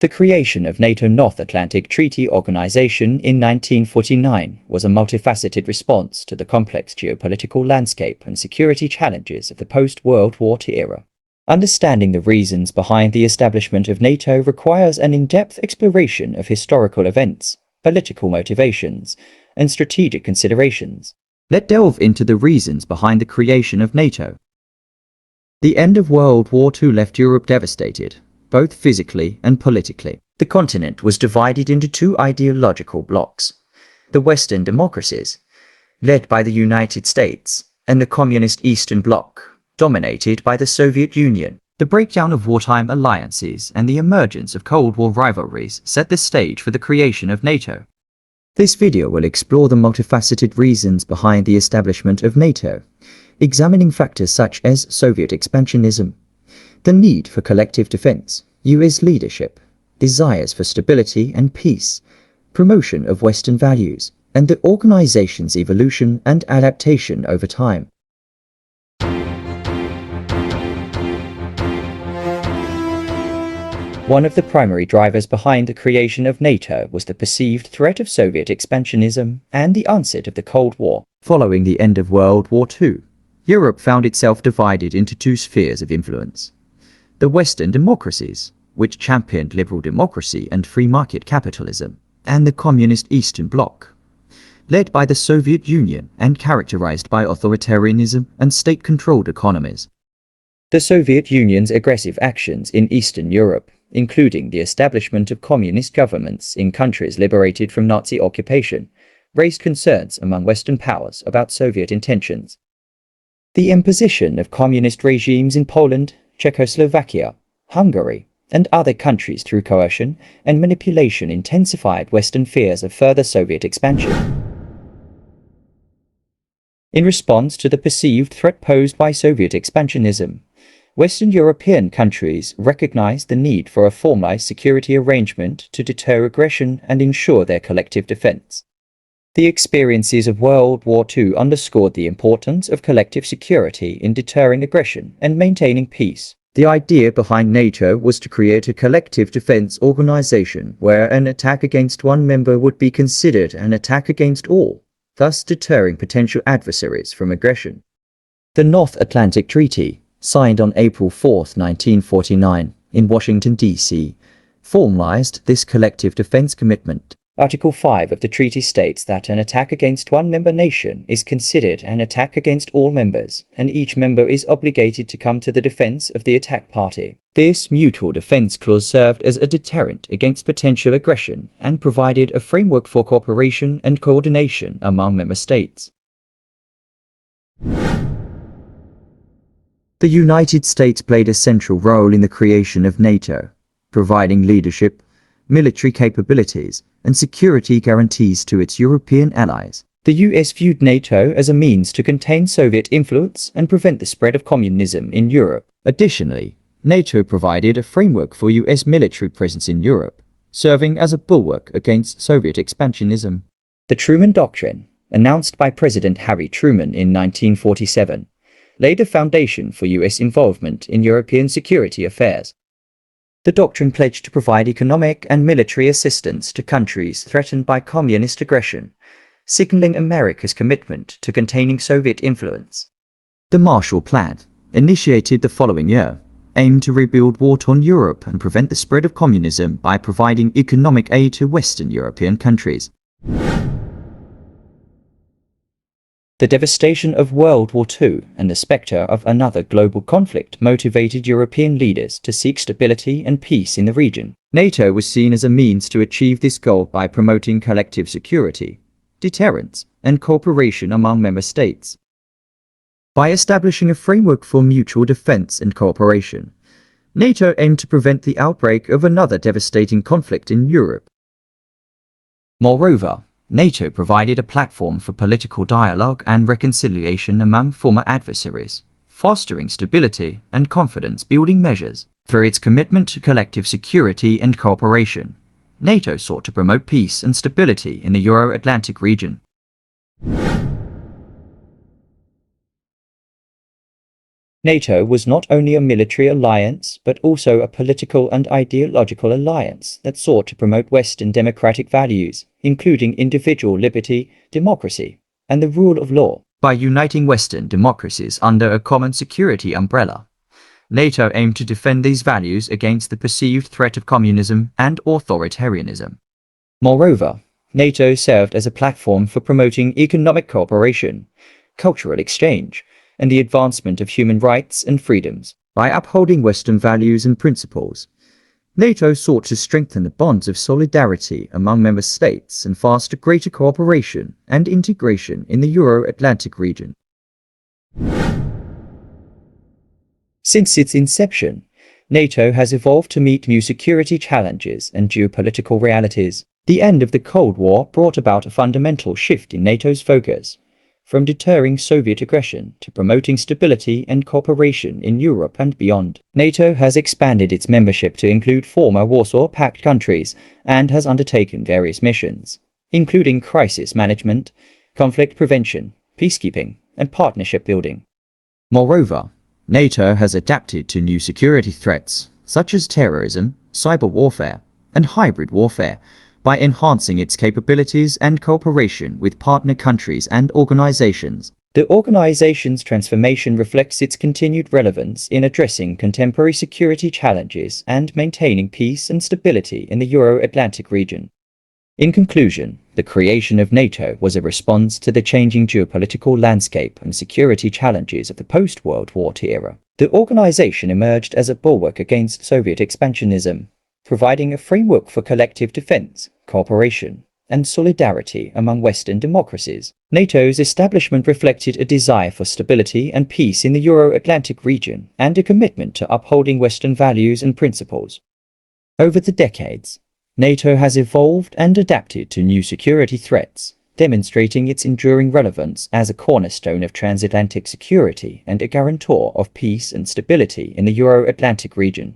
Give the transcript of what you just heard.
The creation of NATO North Atlantic Treaty Organization in 1949 was a multifaceted response to the complex geopolitical landscape and security challenges of the post-World War II era. Understanding the reasons behind the establishment of NATO requires an in-depth exploration of historical events, political motivations, and strategic considerations. Let's delve into the reasons behind the creation of NATO. The end of World War II left Europe devastated, both physically and politically. The continent was divided into two ideological blocs: the Western democracies, led by the United States, and the communist Eastern Bloc, dominated by the Soviet Union. The breakdown of wartime alliances and the emergence of Cold War rivalries set the stage for the creation of NATO. This video will explore the multifaceted reasons behind the establishment of NATO, examining factors such as Soviet expansionism, the need for collective defense, US leadership, desires for stability and peace, promotion of Western values, and the organization's evolution and adaptation over time. One of the primary drivers behind the creation of NATO was the perceived threat of Soviet expansionism and the onset of the Cold War. Following the end of World War II, Europe found itself divided into two spheres of influence: the Western democracies, which championed liberal democracy and free market capitalism, and the communist Eastern Bloc, led by the Soviet Union and characterized by authoritarianism and state-controlled economies. The Soviet Union's aggressive actions in Eastern Europe, including the establishment of communist governments in countries liberated from Nazi occupation, raised concerns among Western powers about Soviet intentions. The imposition of communist regimes in Poland, Czechoslovakia, Hungary, and other countries through coercion and manipulation intensified Western fears of further Soviet expansion. In response to the perceived threat posed by Soviet expansionism, Western European countries recognized the need for a formalized security arrangement to deter aggression and ensure their collective defense. The experiences of World War II underscored the importance of collective security in deterring aggression and maintaining peace. The idea behind NATO was to create a collective defense organization where an attack against one member would be considered an attack against all, thus deterring potential adversaries from aggression. The North Atlantic Treaty, signed on April 4, 1949, in Washington, D.C., formalized this collective defense commitment. Article 5 of the treaty states that an attack against one member nation is considered an attack against all members, and each member is obligated to come to the defense of the attack party. This mutual defense clause served as a deterrent against potential aggression and provided a framework for cooperation and coordination among member states. The United States played a central role in the creation of NATO, providing leadership, military capabilities, and security guarantees to its European allies. The US viewed NATO as a means to contain Soviet influence and prevent the spread of communism in Europe. Additionally, NATO provided a framework for US military presence in Europe, serving as a bulwark against Soviet expansionism. The Truman Doctrine, announced by President Harry Truman in 1947, laid a foundation for US involvement in European security affairs. The doctrine pledged to provide economic and military assistance to countries threatened by communist aggression, signaling America's commitment to containing Soviet influence. The Marshall Plan, initiated the following year, aimed to rebuild war-torn Europe and prevent the spread of communism by providing economic aid to Western European countries. The devastation of World War II and the spectre of another global conflict motivated European leaders to seek stability and peace in the region. NATO was seen as a means to achieve this goal by promoting collective security, deterrence, and cooperation among member states. By establishing a framework for mutual defense and cooperation, NATO aimed to prevent the outbreak of another devastating conflict in Europe. Moreover, NATO provided a platform for political dialogue and reconciliation among former adversaries, fostering stability and confidence-building measures. Through its commitment to collective security and cooperation, NATO sought to promote peace and stability in the Euro-Atlantic region. NATO was not only a military alliance, but also a political and ideological alliance that sought to promote Western democratic values, including individual liberty, democracy, and the rule of law. By uniting Western democracies under a common security umbrella, NATO aimed to defend these values against the perceived threat of communism and authoritarianism. Moreover, NATO served as a platform for promoting economic cooperation, cultural exchange, and the advancement of human rights and freedoms. By upholding Western values and principles, NATO sought to strengthen the bonds of solidarity among member states and foster greater cooperation and integration in the Euro-Atlantic region. Since its inception, NATO has evolved to meet new security challenges and geopolitical realities. The end of the Cold War brought about a fundamental shift in NATO's focus, from deterring Soviet aggression to promoting stability and cooperation in Europe and beyond. NATO has expanded its membership to include former Warsaw Pact countries and has undertaken various missions, including crisis management, conflict prevention, peacekeeping, and partnership building. Moreover, NATO has adapted to new security threats, such as terrorism, cyber warfare, and hybrid warfare, by enhancing its capabilities and cooperation with partner countries and organizations. The organization's transformation reflects its continued relevance in addressing contemporary security challenges and maintaining peace and stability in the Euro-Atlantic region. In conclusion, the creation of NATO was a response to the changing geopolitical landscape and security challenges of the post-World War II era. The organization emerged as a bulwark against Soviet expansionism, providing a framework for collective defense, cooperation, and solidarity among Western democracies. NATO's establishment reflected a desire for stability and peace in the Euro-Atlantic region and a commitment to upholding Western values and principles. Over the decades, NATO has evolved and adapted to new security threats, demonstrating its enduring relevance as a cornerstone of transatlantic security and a guarantor of peace and stability in the Euro-Atlantic region.